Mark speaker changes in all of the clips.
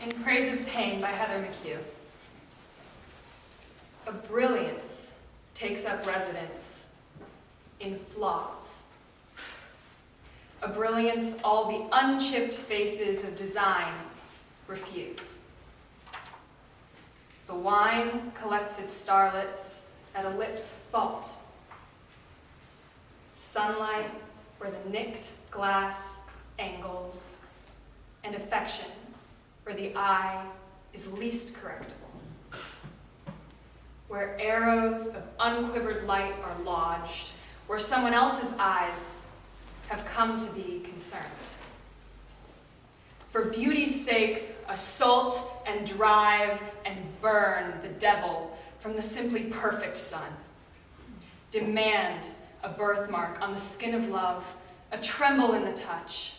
Speaker 1: In Praise of Pain by Heather McHugh. A brilliance takes up residence in flaws. A brilliance all the unchipped faces of design refuse. The wine collects its starlets at a lip's fault. Sunlight where the nicked glass angles, and affection where the eye is least correctable. Where arrows of unquivered light are lodged, where someone else's eyes have come to be concerned. For beauty's sake, assault and drive and burn the devil from the simply perfect sun. Demand a birthmark on the skin of love, a tremble in the touch.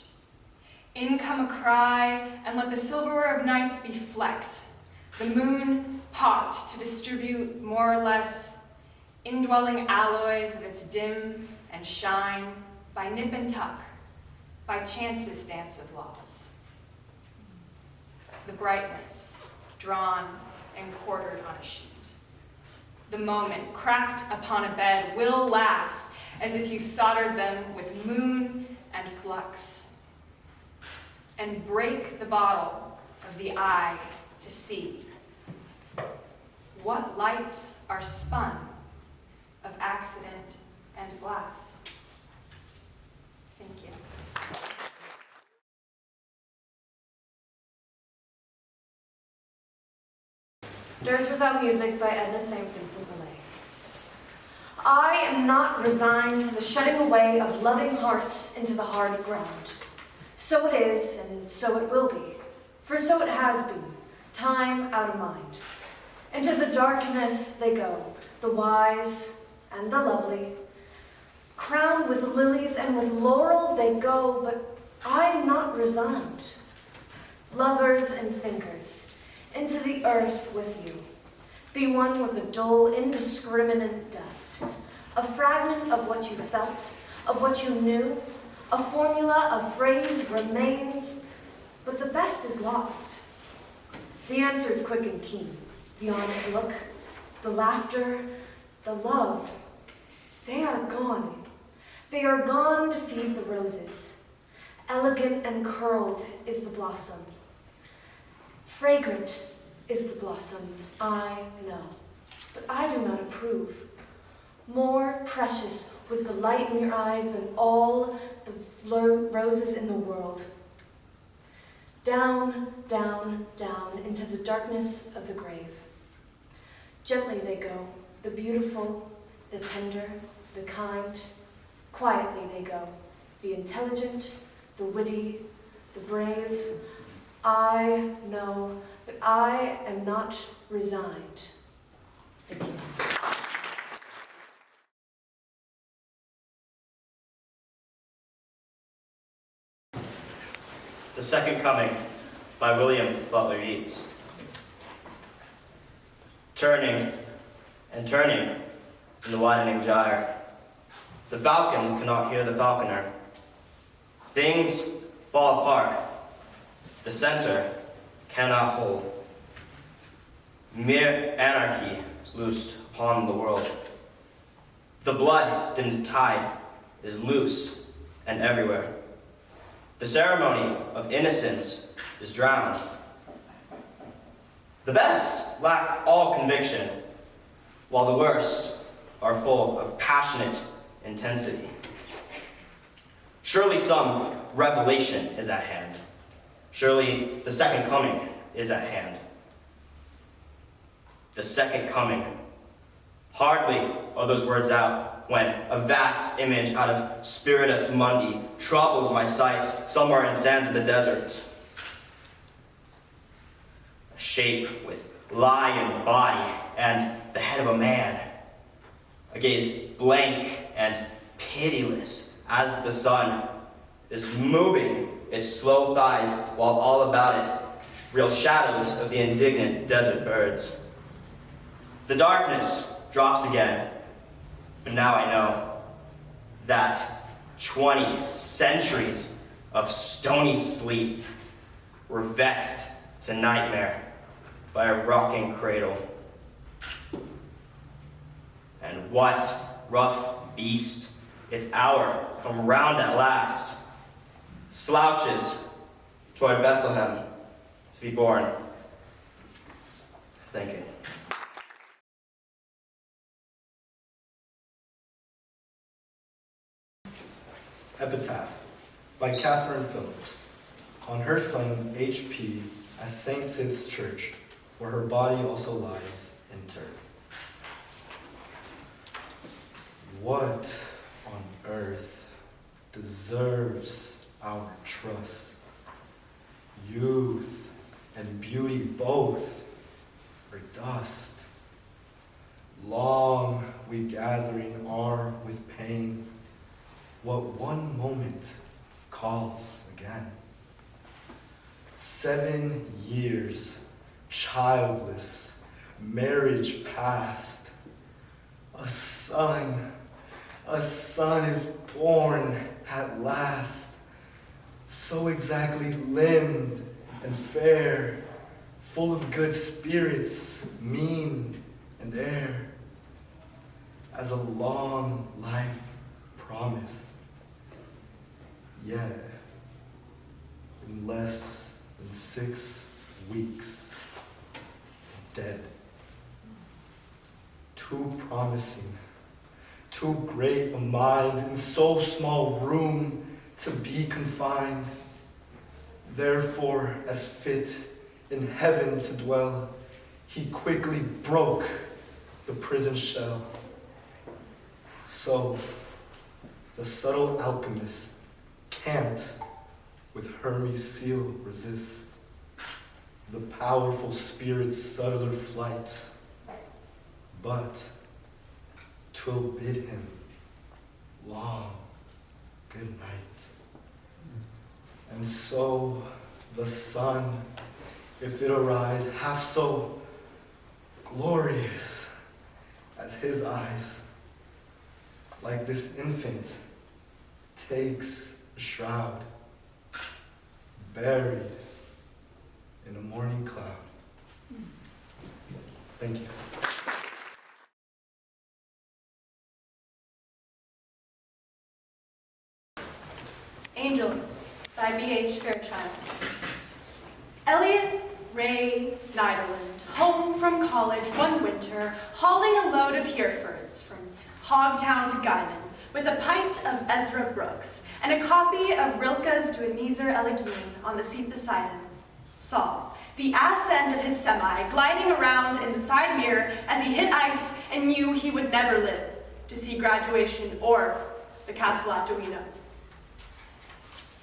Speaker 1: In come a cry, and let the silverware of nights be flecked, the moon hot to distribute more or less indwelling alloys of its dim and shine by nip and tuck, by chance's dance of laws. The brightness drawn and quartered on a sheet. The moment cracked upon a bed will last as if you soldered them with moon and flux, and break the bottle of the eye to see what lights are spun of accident and glass. Thank you.
Speaker 2: Dirge Without Music by Edna St. Vincent Millay. I am not resigned to the shutting away of loving hearts into the hard ground. So it is, and so it will be, for so it has been, time out of mind. Into the darkness they go, the wise and the lovely. Crowned with lilies and with laurel they go, but I am not resigned. Lovers and thinkers, into the earth with you. Be one with the dull, indiscriminate dust. A fragment of what you felt, of what you knew. A formula, a phrase remains, but the best is lost. The answer is quick and keen. The honest look, the laughter, the love, they are gone. They are gone to feed the roses. Elegant and curled is the blossom. Fragrant is the blossom, I know, but I do not approve. More precious was the light in your eyes than all the roses in the world. Down, down, down into the darkness of the grave. Gently they go, the beautiful, the tender, the kind. Quietly they go, the intelligent, the witty, the brave. I know, but I am not resigned. Thank you.
Speaker 3: The Second Coming by William Butler Yeats. Turning and turning in the widening gyre, the falcon cannot hear the falconer. Things fall apart, the center cannot hold. Mere anarchy is loosed upon the world. The blood-dimmed tide is loose and everywhere. The ceremony of innocence is drowned. The best lack all conviction, while the worst are full of passionate intensity. Surely some revelation is at hand. Surely the second coming is at hand. The second coming. Hardly are those words out when a vast image out of Spiritus Mundi troubles my sights somewhere in sands of the desert. A shape with lion body and the head of a man. A gaze blank and pitiless as the sun is moving its slow thighs while all about it reel shadows of the indignant desert birds. The darkness drops again, but now I know that 20 centuries of stony sleep were vexed to nightmare by a rocking cradle. And what rough beast, its hour come round at last, slouches toward Bethlehem to be born. Thank you.
Speaker 4: Epitaph by Catherine Phillips, on her son H.P. at St. Sid's Church, where her body also lies interred. What on earth deserves our trust? Youth and beauty both are dust. Long we gathering are with pain, what one moment calls again. 7 years, childless, marriage past. A son is born at last. So exactly limbed and fair, full of good spirits, mien and air, as a long life promised. Yet, in less than 6 weeks, dead. Too promising, too great a mind in so small room to be confined. Therefore, as fit in heaven to dwell, he quickly broke the prison shell. So, the subtle alchemist can't with Hermes' seal resist the powerful spirit's subtler flight, but 'twill bid him long good night. And so the sun, if it arise half so glorious as his eyes, like this infant, takes a shroud, buried in a morning cloud. Thank you.
Speaker 5: Angels by B.H. Fairchild. Elliot Ray Niderland, home from college one winter, hauling a load of Herefords from Hogtown to Guyman, with a pint of Ezra Brooks and a copy of Rilke's Du Neser Elegien on the seat beside him, saw the ass end of his semi gliding around in the side mirror as he hit ice and knew he would never live to see graduation or the castle at Duino.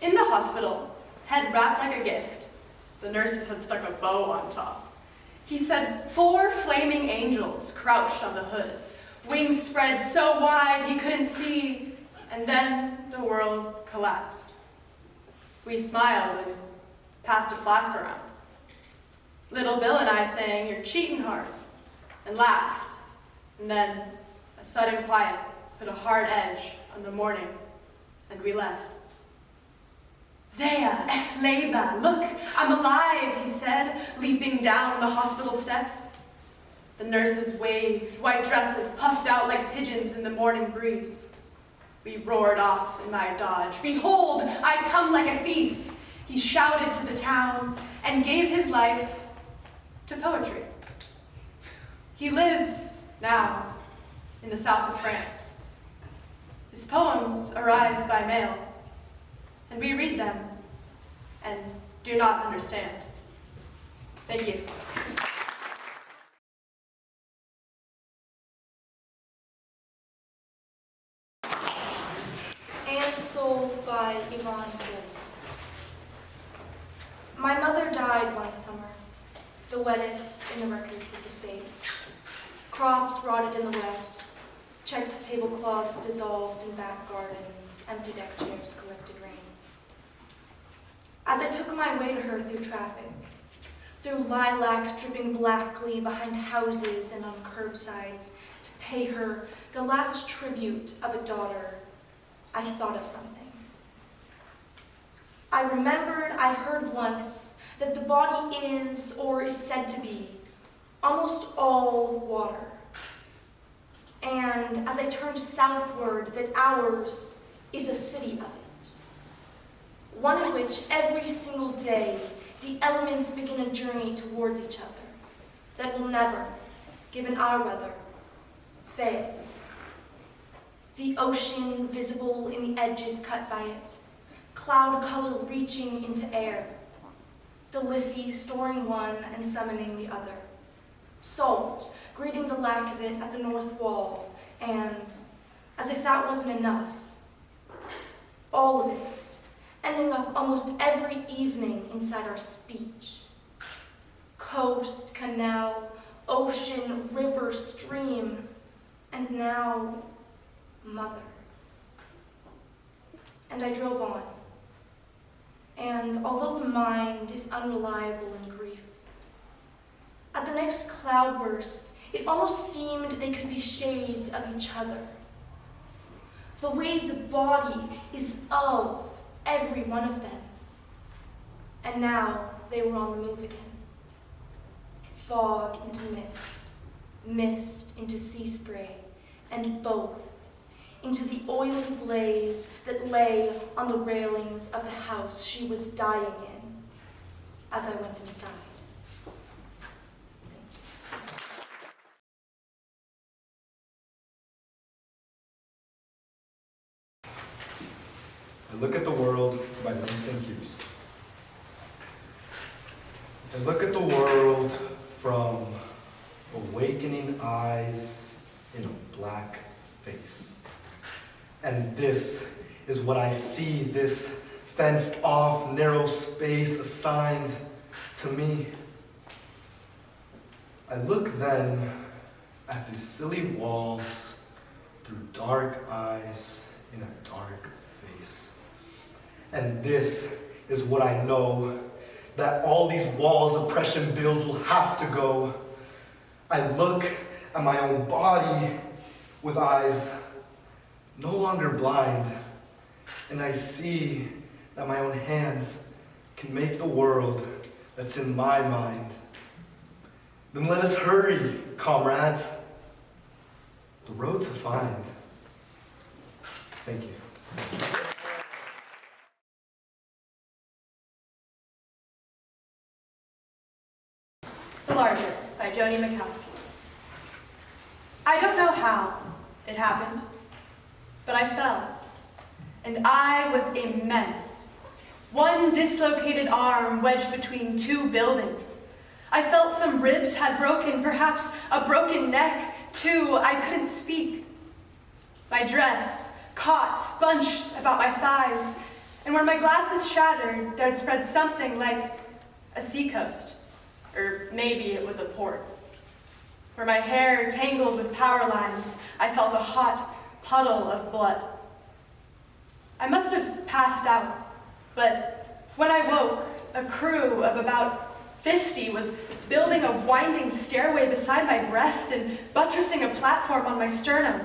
Speaker 5: In the hospital, head wrapped like a gift, the nurses had stuck a bow on top. He said 4 flaming angels crouched on the hood, wings spread so wide he couldn't see, and then the world collapsed. We smiled and passed a flask around. Little Bill and I sang "You're Cheatin' Hard" and laughed, and then a sudden quiet put a hard edge on the morning, and we left. "Zaya, Leba, look, I'm alive," he said, leaping down the hospital steps. The nurses waved, white dresses puffed out like pigeons in the morning breeze. We roared off in my Dodge. "Behold, I come like a thief," he shouted to the town, and gave his life to poetry. He lives now in the south of France. His poems arrive by mail, and we read them and do not understand. Thank you.
Speaker 2: And Soul by Yvonne Gill. My mother died one summer, the wettest in the records of the state. Crops rotted in the west, checked tablecloths dissolved in back gardens, empty deck chairs collected rain. As I took my way to her through traffic, through lilacs dripping blackly behind houses and on curbsides, to pay her the last tribute of a daughter, I thought of something. I remembered I heard once that the body is, or is said to be, almost all water. And as I turned southward, that ours is a city of it, one in which every single day the elements begin a journey towards each other that will never, given our weather, fail. The ocean visible in the edges cut by it, cloud color reaching into air, the Liffey storing one and summoning the other, salt greeting the lack of it at the north wall, and, as if that wasn't enough, all of it, ending up almost every evening inside our speech. Coast, canal, ocean, river, stream, and now mother. And I drove on. And although the mind is unreliable in grief, at the next cloudburst, it almost seemed they could be shades of each other. The way the body is of every one of them. And now they were on the move again. Fog into mist, mist into sea spray, and both into the oily blaze that lay on the railings of the house she was dying in as I went inside.
Speaker 4: I Look at the World by Langston Hughes. I look at the world from awakening eyes in a black face. And this is what I see, this fenced off narrow space assigned to me. I look then at these silly walls through dark eyes in a dark face. And this is what I know, that all these walls oppression builds will have to go. I look at my own body with eyes no longer blind, and I see that my own hands can make the world that's in my mind. Then let us hurry, comrades. The road to find. Thank you.
Speaker 5: The Larger by Joni Mikowski. I don't know how it happened, but I fell, and I was immense. One dislocated arm wedged between two buildings. I felt some ribs had broken, perhaps a broken neck, too. I couldn't speak. My dress caught, bunched about my thighs, and where my glasses shattered, there'd spread something like a seacoast, or maybe it was a port. Where my hair tangled with power lines, I felt a hot puddle of blood. I must have passed out, but when I woke, a crew of about 50 was building a winding stairway beside my breast and buttressing a platform on my sternum.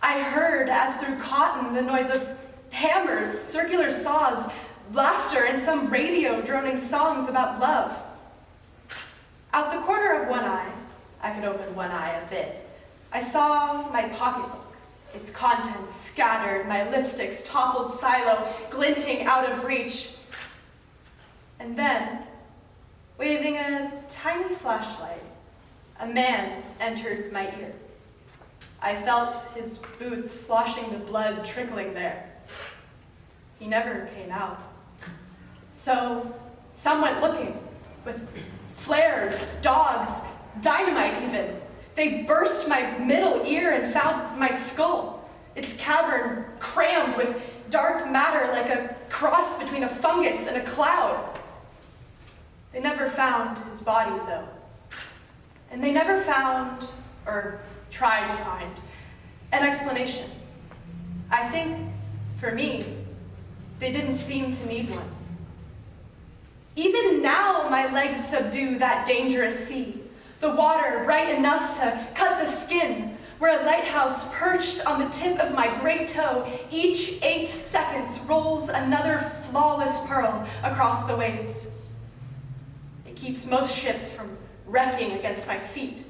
Speaker 5: I heard, as through cotton, the noise of hammers, circular saws, laughter, and some radio droning songs about love. Out the corner of one eye, I could open one eye a bit, I saw my pocketbook, its contents scattered, my lipstick's toppled silo glinting out of reach. And then, waving a tiny flashlight, a man entered my ear. I felt his boots sloshing the blood trickling there. He never came out. So, some went looking, with flares, dogs, dynamite even. They burst my middle ear and found my skull, its cavern crammed with dark matter like a cross between a fungus and a cloud. They never found his body, though. And they never found, or tried to find, an explanation. I think, for me, they didn't seem to need one. Even now, my legs subdue that dangerous sea, the water bright enough to cut the skin, where a lighthouse perched on the tip of my great toe, each 8 seconds rolls another flawless pearl across the waves. keeps most ships from wrecking against my feet.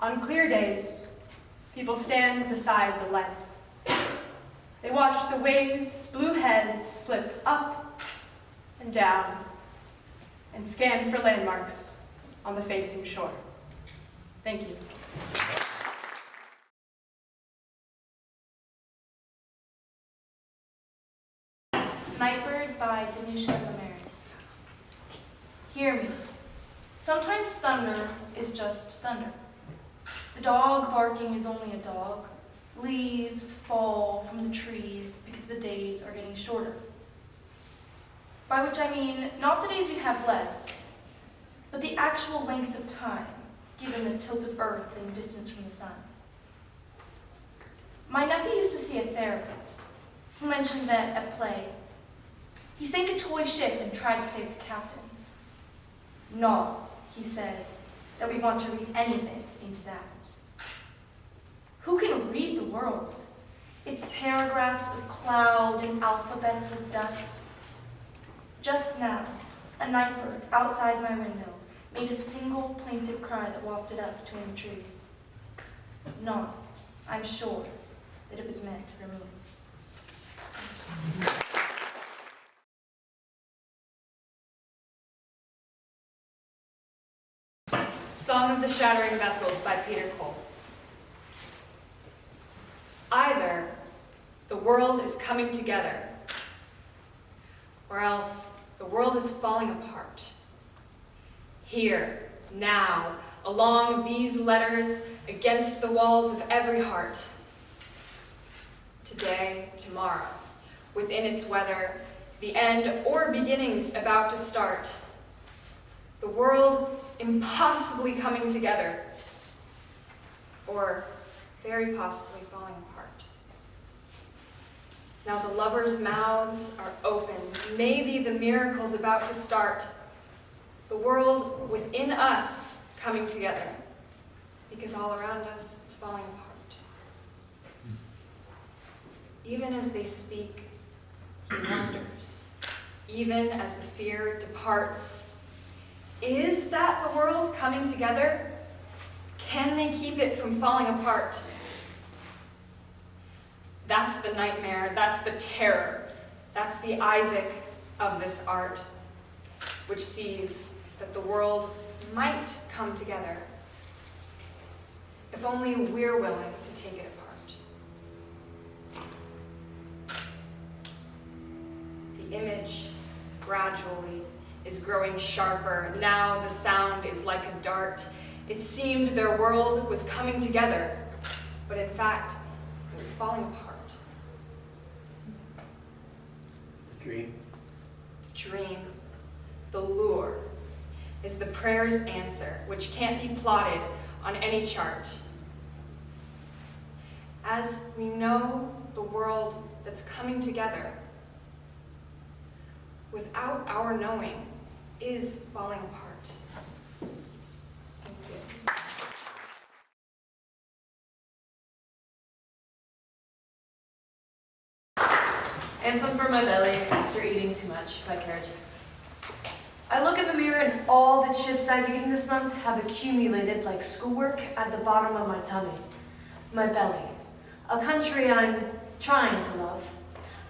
Speaker 5: On clear days, people stand beside the light. They watch the waves' blue heads slip up and down and scan for landmarks on the facing shore. Thank you.
Speaker 2: Nightbird by Danusha Lamaris. Hear me. Sometimes thunder is just thunder. The dog barking is only a dog. Leaves fall from the trees because the days are getting shorter. By which I mean not the days we have left, but the actual length of time, given the tilt of Earth and distance from the sun. My nephew used to see a therapist who mentioned that at play, he sank a toy ship and tried to save the captain. Not, he said, that we want to read anything into that. Who can read the world? Its paragraphs of cloud and alphabets of dust. Just now, a nightbird outside my window made a single plaintive cry that wafted up between the trees. Not, I'm sure, that it was meant for me.
Speaker 1: Song of the Shattering Vessels by Peter Cole. Either the world is coming together, or else the world is falling apart. Here, now, along these letters, against the walls of every heart. Today, tomorrow, within its weather, the end or beginnings about to start. The world impossibly coming together, or very possibly falling apart. Now the lovers' mouths are open. Maybe the miracle's about to start. The world within us coming together, because all around us it's falling apart. Even as they speak, he wonders. Even as the fear departs, is that the world coming together? Can they keep it from falling apart? That's the nightmare, that's the terror, that's the Isaac of this art, which sees that the world might come together, if only we're willing to take it apart. The image gradually is growing sharper. Now the sound is like a dart. It seemed their world was coming together, but in fact, it was falling apart.
Speaker 3: Dream.
Speaker 1: Dream, the lure, is the prayer's answer, which can't be plotted on any chart. As we know the world that's coming together, without our knowing, is falling apart. Thank you.
Speaker 6: Anthem for My Belly After Eating Too Much by Kara Jackson.
Speaker 2: I look in the mirror and all the chips I've eaten this month have accumulated like schoolwork at the bottom of my tummy. My belly, a country I'm trying to love.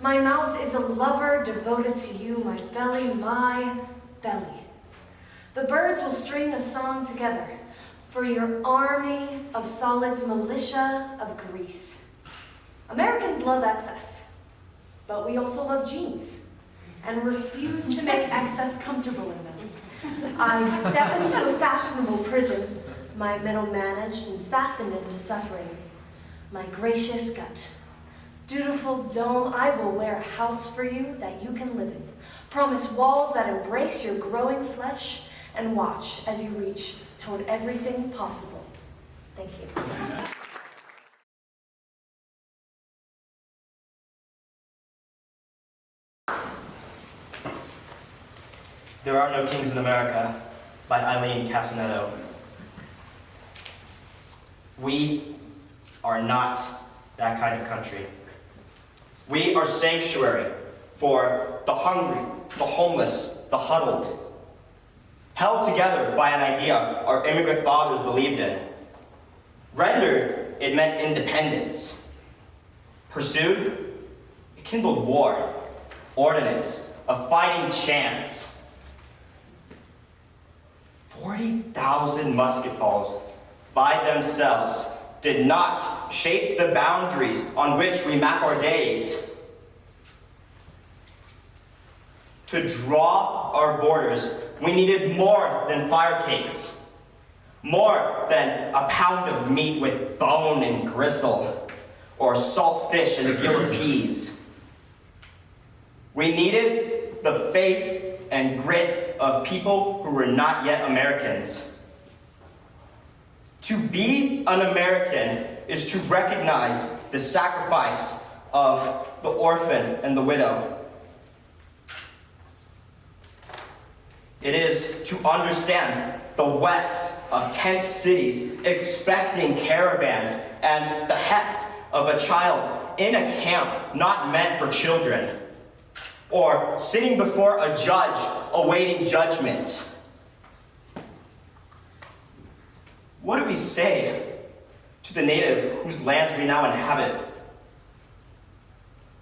Speaker 2: My mouth is a lover devoted to you, my belly, my belly. The birds will string a song together for your army of solids, militia of grease. Americans love excess, but we also love jeans and refuse to make excess comfortable in them. I step into a fashionable prison, my middle managed and fastened into suffering. My gracious gut, dutiful dome, I will wear a house for you that you can live in. Promise walls that embrace your growing flesh and watch as you reach toward everything possible. Thank you.
Speaker 3: There Are No Kings in America by Eileen Casanetto. We are not that kind of country. We are sanctuary for the hungry, the homeless, the huddled. held together by an idea our immigrant fathers believed in. Rendered, it meant independence. Pursued, it kindled war, ordinance, a fighting chance. 40,000 musket balls by themselves did not shape the boundaries on which we map our days. To draw our borders, we needed more than fire cakes, more than a pound of meat with bone and gristle, or salt fish and a gill of peas. We needed the faith and grit of people who were not yet Americans. To be an American is to recognize the sacrifice of the orphan and the widow. It is to understand the weft of tent cities expecting caravans and the heft of a child in a camp not meant for children, or sitting before a judge awaiting judgment. What do we say to the native whose lands we now inhabit?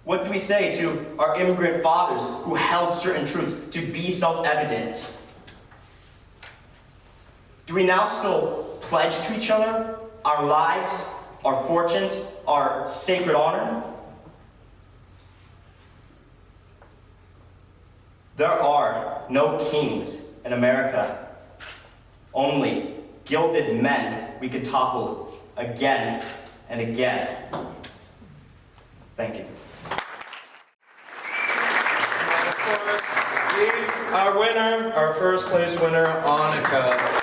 Speaker 3: What do we say to our immigrant fathers who held certain truths to be self-evident? Do we now still pledge to each other our lives, our fortunes, our sacred honor? There are no kings in America, only gilded men we could topple again and again. Thank you.
Speaker 7: Our winner, our first place winner, Annika.